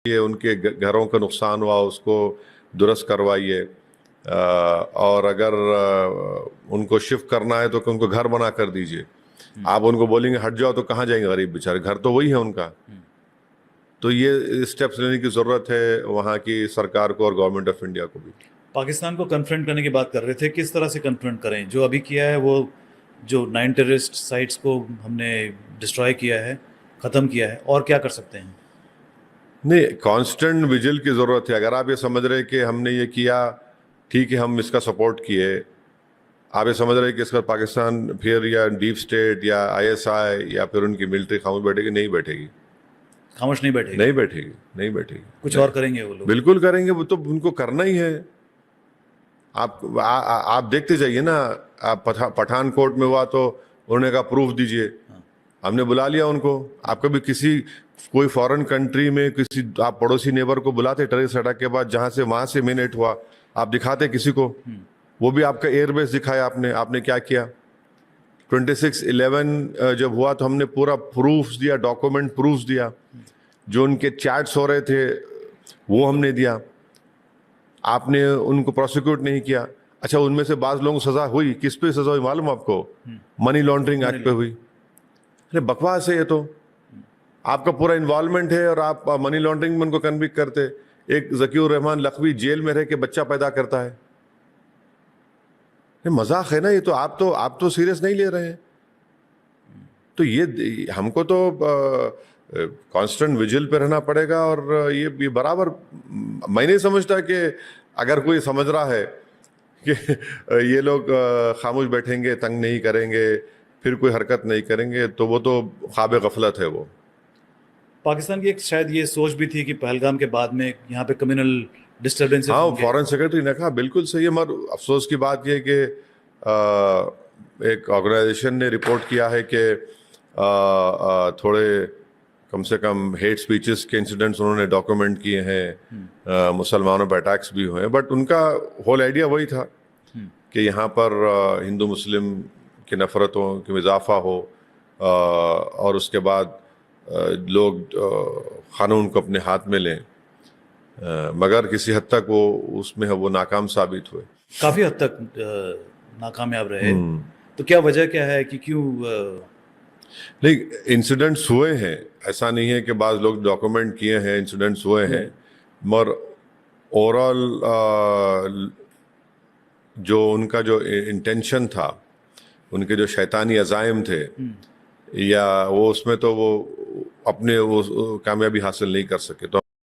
ان کے گھروں کا نقصان ہوا اس کو درست کروائیے، اور اگر ان کو شفٹ کرنا ہے تو ان کو گھر بنا کر دیجیے. آپ ان کو بولیں گے ہٹ جاؤ تو کہاں جائیں گے غریب بیچارے، گھر تو وہی ہے ان کا. تو یہ اسٹیپس لینے کی ضرورت ہے وہاں کی سرکار کو اور گورنمنٹ آف انڈیا کو بھی. پاکستان کو کنفرنٹ کرنے کی بات کر رہے تھے، کس طرح سے کنفرنٹ کریں؟ جو ابھی کیا ہے وہ جو 9 ٹیررسٹ سائٹس کو ہم نے ڈسٹرائے کیا ہے، ختم کیا ہے، اور کیا کر سکتے ہیں؟ نہیں، کانسٹنٹ ویجل کی ضرورت ہے. اگر آپ یہ سمجھ رہے کہ ہم نے یہ کیا ٹھیک ہے، ہم اس کا سپورٹ کیے، آپ یہ سمجھ رہے کہ اس کا پاکستان پھر یا ڈیپ اسٹیٹ یا ISI یا پھر ان کی ملٹری خاموش بیٹھے گی؟ نہیں بیٹھے گی. خاموش نہیں بیٹھے گی؟ نہیں بیٹھے گی، نہیں بیٹھے گی. کچھ اور کریں گے وہ لوگ؟ بالکل کریں گے، وہ تو ان کو کرنا ہی ہے. آپ دیکھتے جائیے نا. آپ پٹھان کوٹ میں ہوا تو انہوں نے کہا پروف دیجئے، ہم نے بلا لیا ان کو. آپ کبھی کسی کوئی فورن کنٹری میں کسی آپ پڑوسی نیبر کو بلاتے ٹیررسٹ اٹیک کے بعد جہاں سے وہاں سے مینیٹ ہوا، آپ دکھاتے کسی کو؟ وہ بھی آپ کا ایئر بیس دکھایا آپ نے کیا کیا. 26/11 جب ہوا تو ہم نے پورا پروفز دیا، ڈاکومنٹ پروفز دیا. جو ان کے چیٹس ہو رہے تھے وہ ہم نے دیا. آپ نے ان کو پروسیکیوٹ نہیں کیا. اچھا، ان میں سے بعض لوگوں کو سزا ہوئی. کس پہ سزا ہوئی معلوم آپ کو؟ منی لانڈرنگ ایکٹ پہ ہوئی. ارے بکواس ہے یہ تو. آپ کا پورا انوالومنٹ ہے اور آپ منی لانڈرنگ میں ان کو کنوکٹ کرتے. ایک ذکی الرحمان لکھوی جیل میں رہ کے بچہ پیدا کرتا ہے. مذاق ہے نا یہ تو. آپ تو سیریس نہیں لے رہے ہیں. تو یہ ہم کو تو کانسٹنٹ ویجل پہ رہنا پڑے گا. اور یہ برابر میں نہیں سمجھتا کہ اگر کوئی سمجھ رہا ہے کہ یہ لوگ خاموش بیٹھیں گے، تنگ نہیں کریں گے، پھر کوئی حرکت نہیں کریں گے، تو وہ تو خواب غفلت ہے. وہ پاکستان کی ایک شاید یہ سوچ بھی تھی کہ پہلگام کے بعد میں یہاں پہ کمیونل ڈسٹربنس. ہاں، فارن سیکرٹری نے کہا بالکل صحیح ہے. مگر افسوس کی بات یہ کہ ایک آرگنائزیشن نے رپورٹ کیا ہے کہ تھوڑے کم سے کم ہیٹ سپیچز کے انسیڈنٹس انہوں نے ڈاکومنٹ کیے ہیں. مسلمانوں پہ اٹیکس بھی ہوئے ہیں. بٹ ان کا ہول آئیڈیا وہی تھا کہ یہاں پر ہندو مسلم کی نفرتوں کی اضافہ ہو، اور اس کے بعد لوگ قانون کو اپنے ہاتھ میں لیں. مگر کسی حد تک وہ اس میں وہ ناکام ثابت ہوئے. کافی حد تک ناکامیاب رہے. تو کیا وجہ کیا ہے کہ کیوں؟ نہیں، انسیڈنٹس ہوئے ہیں، ایسا نہیں ہے کہ بعض لوگ ڈاکومنٹ کیے ہیں، انسیڈنٹس ہوئے ہیں. مگر اوورآل جو ان کا جو انٹینشن تھا، ان کے جو شیطانی عزائم تھے، یا وہ اس میں تو وہ اپنے وہ کامیابی حاصل نہیں کر سکے. تو